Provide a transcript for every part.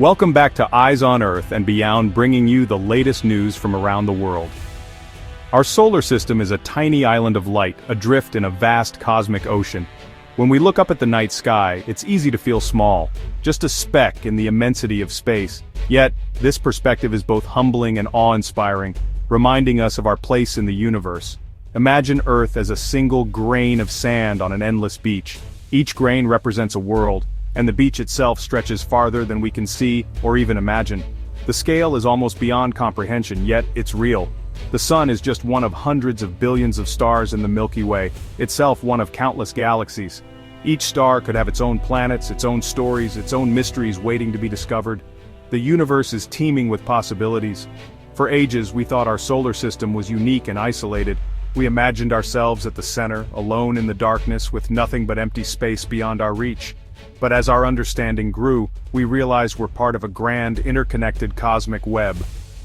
Welcome back to Eyes on Earth and Beyond, bringing you the latest news from around the world. Our solar system is a tiny island of light, adrift in a vast cosmic ocean. When we look up at the night sky, it's easy to feel small, just a speck in the immensity of space. Yet, this perspective is both humbling and awe-inspiring, reminding us of our place in the universe. Imagine Earth as a single grain of sand on an endless beach. Each grain represents a world, and the beach itself stretches farther than we can see or even imagine. The scale is almost beyond comprehension, yet it's real. The sun is just one of hundreds of billions of stars in the Milky Way, itself one of countless galaxies. Each star could have its own planets, its own stories, its own mysteries waiting to be discovered. The universe is teeming with possibilities. For ages, we thought our solar system was unique and isolated. We imagined ourselves at the center, alone in the darkness, with nothing but empty space beyond our reach. But as our understanding grew, we realized we're part of a grand, interconnected cosmic web.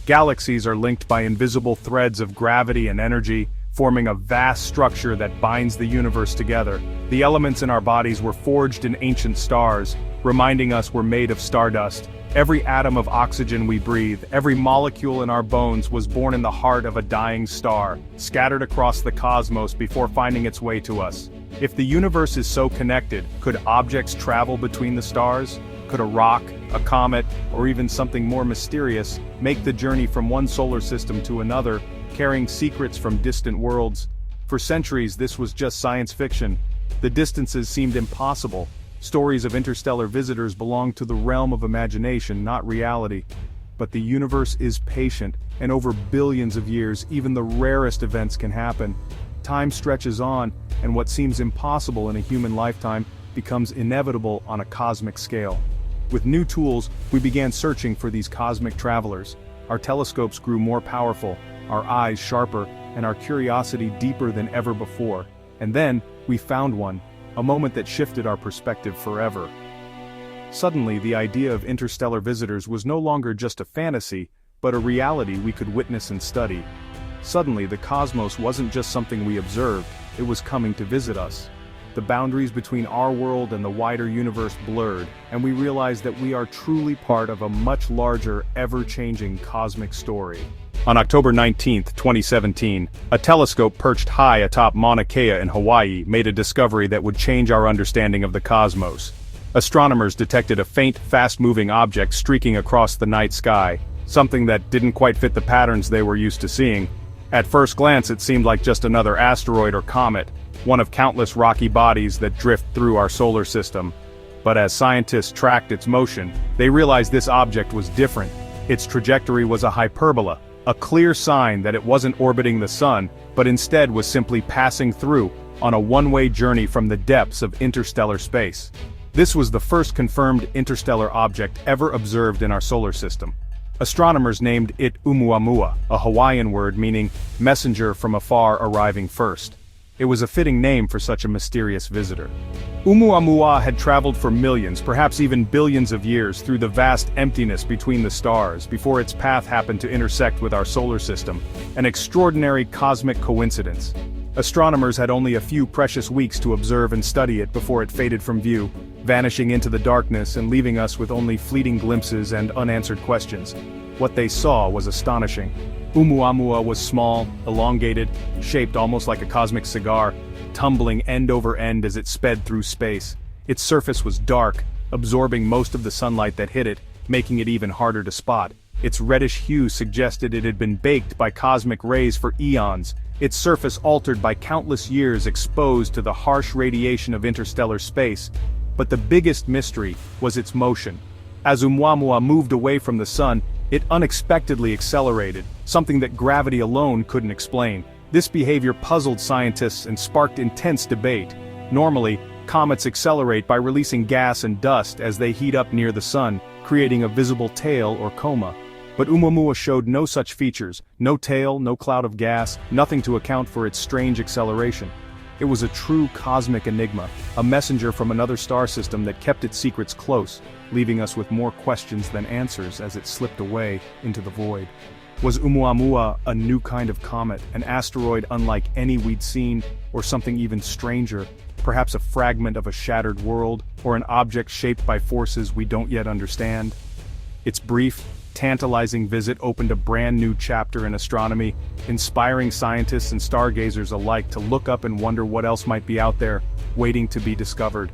Galaxies are linked by invisible threads of gravity and energy, forming a vast structure that binds the universe together. The elements in our bodies were forged in ancient stars, reminding us we're made of stardust. Every atom of oxygen we breathe, every molecule in our bones was born in the heart of a dying star, scattered across the cosmos before finding its way to us. If the universe is so connected, could objects travel between the stars? Could a rock, a comet, or even something more mysterious, make the journey from one solar system to another, carrying secrets from distant worlds? For centuries, this was just science fiction. The distances seemed impossible. Stories of interstellar visitors belonged to the realm of imagination, not reality. But the universe is patient, and over billions of years, even the rarest events can happen. Time stretches on, and what seems impossible in a human lifetime becomes inevitable on a cosmic scale. With new tools, we began searching for these cosmic travelers. Our telescopes grew more powerful, our eyes sharper, and our curiosity deeper than ever before. And then, we found one, a moment that shifted our perspective forever. Suddenly, the idea of interstellar visitors was no longer just a fantasy, but a reality we could witness and study. Suddenly, the cosmos wasn't just something we observed, it was coming to visit us. The boundaries between our world and the wider universe blurred, and we realized that we are truly part of a much larger, ever-changing cosmic story. On October 19, 2017, a telescope perched high atop Mauna Kea in Hawaii made a discovery that would change our understanding of the cosmos. Astronomers detected a faint, fast-moving object streaking across the night sky, something that didn't quite fit the patterns they were used to seeing. At first glance, it seemed like just another asteroid or comet, one of countless rocky bodies that drift through our solar system. But as scientists tracked its motion, they realized this object was different. Its trajectory was a hyperbola, a clear sign that it wasn't orbiting the sun, but instead was simply passing through, on a one-way journey from the depths of interstellar space. This was the first confirmed interstellar object ever observed in our solar system. Astronomers named it Oumuamua, a Hawaiian word meaning messenger from afar arriving first. It was a fitting name for such a mysterious visitor. Oumuamua had traveled for millions, perhaps even billions of years through the vast emptiness between the stars before its path happened to intersect with our solar system, an extraordinary cosmic coincidence. Astronomers had only a few precious weeks to observe and study it before it faded from view, vanishing into the darkness and leaving us with only fleeting glimpses and unanswered questions. What they saw was astonishing. Oumuamua was small, elongated, shaped almost like a cosmic cigar, tumbling end over end as it sped through space. Its surface was dark, absorbing most of the sunlight that hit it, making it even harder to spot. Its reddish hue suggested it had been baked by cosmic rays for eons, its surface altered by countless years exposed to the harsh radiation of interstellar space. But the biggest mystery was its motion. As Oumuamua moved away from the sun, it unexpectedly accelerated, something that gravity alone couldn't explain. This behavior puzzled scientists and sparked intense debate. Normally, comets accelerate by releasing gas and dust as they heat up near the sun, creating a visible tail or coma. But Oumuamua showed no such features, no tail, no cloud of gas, nothing to account for its strange acceleration. It was a true cosmic enigma, a messenger from another star system that kept its secrets close, leaving us with more questions than answers as it slipped away into the void. Was Oumuamua a new kind of comet, an asteroid unlike any we'd seen, or something even stranger, perhaps a fragment of a shattered world, or an object shaped by forces we don't yet understand? Its brief, tantalizing visit opened a brand new chapter in astronomy, inspiring scientists and stargazers alike to look up and wonder what else might be out there, waiting to be discovered.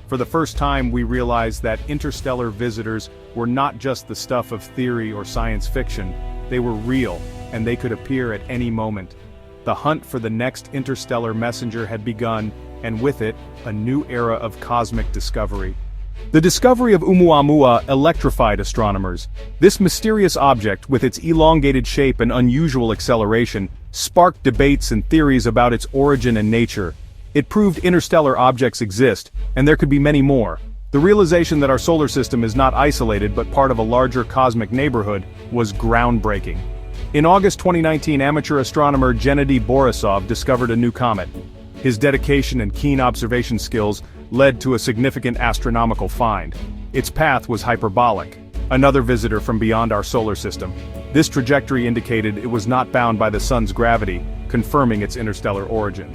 For the first time, we realized that interstellar visitors were not just the stuff of theory or science fiction, they were real, and they could appear at any moment. The hunt for the next interstellar messenger had begun, and with it, a new era of cosmic discovery. The discovery of Oumuamua electrified astronomers. This mysterious object, with its elongated shape and unusual acceleration, sparked debates and theories about its origin and nature. It proved interstellar objects exist, and there could be many more. The realization that our solar system is not isolated but part of a larger cosmic neighborhood was groundbreaking. In August 2019, amateur astronomer Gennady Borisov discovered a new comet. His dedication and keen observation skills led to a significant astronomical find. Its path was hyperbolic, another visitor from beyond our solar system. This trajectory indicated it was not bound by the sun's gravity, confirming its interstellar origin.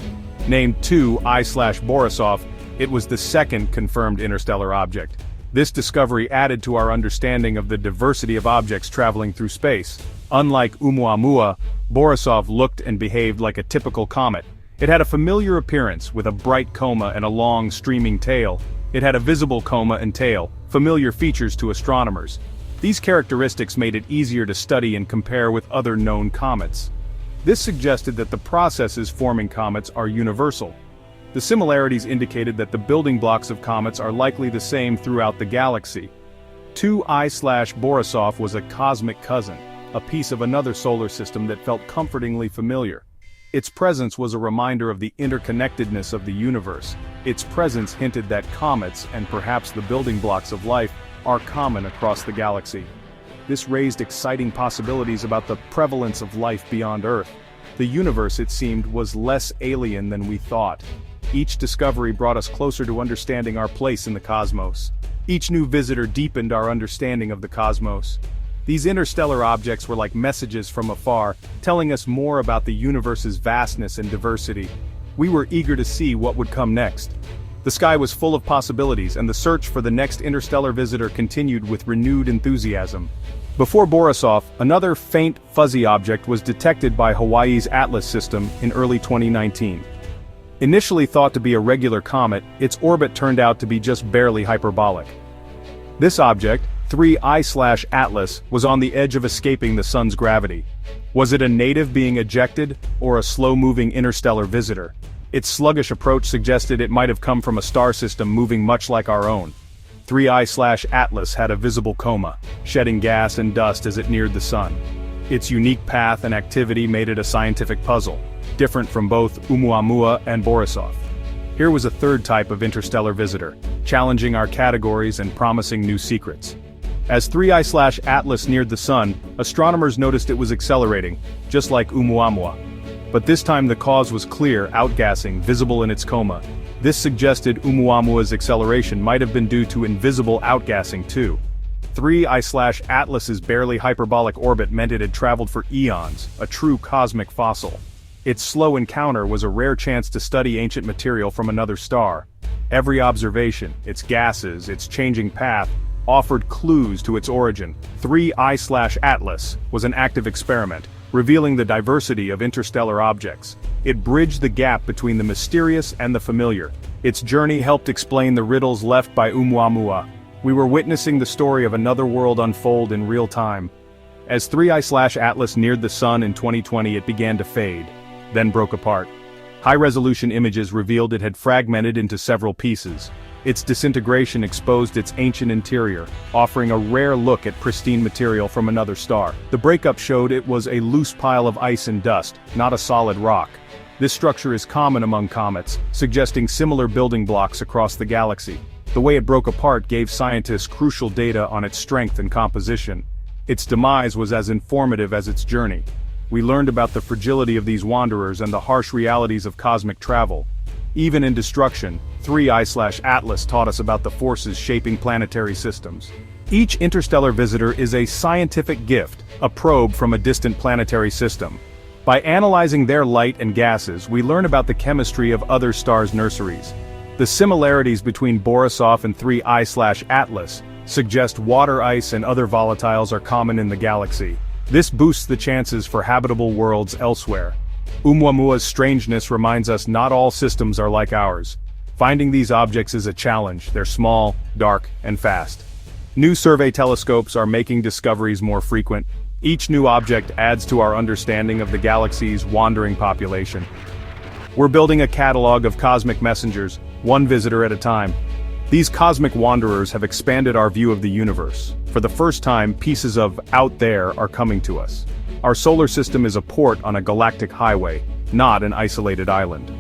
Named 2I/Borisov, it was the second confirmed interstellar object. This discovery added to our understanding of the diversity of objects traveling through space. Unlike Oumuamua, Borisov looked and behaved like a typical comet. It had a familiar appearance, with a bright coma and a long, streaming tail. It had a visible coma and tail, familiar features to astronomers. These characteristics made it easier to study and compare with other known comets. This suggested that the processes forming comets are universal. The similarities indicated that the building blocks of comets are likely the same throughout the galaxy. 2I/Borisov was a cosmic cousin, a piece of another solar system that felt comfortingly familiar. Its presence was a reminder of the interconnectedness of the universe. Its presence hinted that comets, and perhaps the building blocks of life, are common across the galaxy. This raised exciting possibilities about the prevalence of life beyond Earth. The universe, it seemed, was less alien than we thought. Each discovery brought us closer to understanding our place in the cosmos. Each new visitor deepened our understanding of the cosmos. These interstellar objects were like messages from afar, telling us more about the universe's vastness and diversity. We were eager to see what would come next. The sky was full of possibilities, and the search for the next interstellar visitor continued with renewed enthusiasm. Before Borisov, another faint, fuzzy object was detected by Hawaii's Atlas system in early 2019. Initially thought to be a regular comet, its orbit turned out to be just barely hyperbolic. This object, 3I/Atlas, was on the edge of escaping the sun's gravity. Was it a native being ejected, or a slow-moving interstellar visitor? Its sluggish approach suggested it might have come from a star system moving much like our own. 3I/Atlas had a visible coma, shedding gas and dust as it neared the sun. Its unique path and activity made it a scientific puzzle, different from both Oumuamua and Borisov. Here was a third type of interstellar visitor, challenging our categories and promising new secrets. As 3I/Atlas neared the sun, astronomers noticed it was accelerating, just like Oumuamua. But this time the cause was clear, outgassing, visible in its coma. This suggested Oumuamua's acceleration might have been due to invisible outgassing too. 3I/Atlas's barely hyperbolic orbit meant it had traveled for eons, a true cosmic fossil. Its slow encounter was a rare chance to study ancient material from another star. Every observation, its gases, its changing path, offered clues to its origin. 3I/Atlas was an active experiment, revealing the diversity of interstellar objects. It bridged the gap between the mysterious and the familiar. Its journey helped explain the riddles left by Oumuamua. We were witnessing the story of another world unfold in real time. As 3I/Atlas neared the sun in 2020, it began to fade, then broke apart. High-resolution images revealed it had fragmented into several pieces. Its disintegration exposed its ancient interior, offering a rare look at pristine material from another star. The breakup showed it was a loose pile of ice and dust, not a solid rock. This structure is common among comets, suggesting similar building blocks across the galaxy. The way it broke apart gave scientists crucial data on its strength and composition. Its demise was as informative as its journey. We learned about the fragility of these wanderers and the harsh realities of cosmic travel. Even in destruction, 3I/Atlas taught us about the forces shaping planetary systems. Each interstellar visitor is a scientific gift, a probe from a distant planetary system. By analyzing their light and gases, we learn about the chemistry of other stars' nurseries. The similarities between Borisov and 3I/Atlas suggest water ice and other volatiles are common in the galaxy. This boosts the chances for habitable worlds elsewhere. Oumuamua's strangeness reminds us not all systems are like ours. Finding these objects is a challenge. They're small, dark, and fast. New survey telescopes are making discoveries more frequent. Each new object adds to our understanding of the galaxy's wandering population. We're building a catalog of cosmic messengers, one visitor at a time. These cosmic wanderers have expanded our view of the universe. For the first time, pieces of out there are coming to us. Our solar system is a port on a galactic highway, not an isolated island.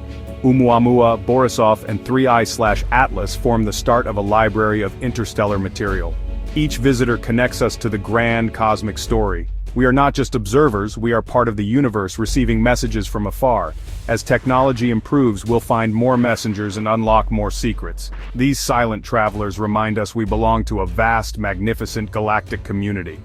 Oumuamua, Borisov, and 3I/Atlas form the start of a library of interstellar material. Each visitor connects us to the grand cosmic story. We are not just observers, we are part of the universe receiving messages from afar. As technology improves, we'll find more messengers and unlock more secrets. These silent travelers remind us we belong to a vast, magnificent galactic community.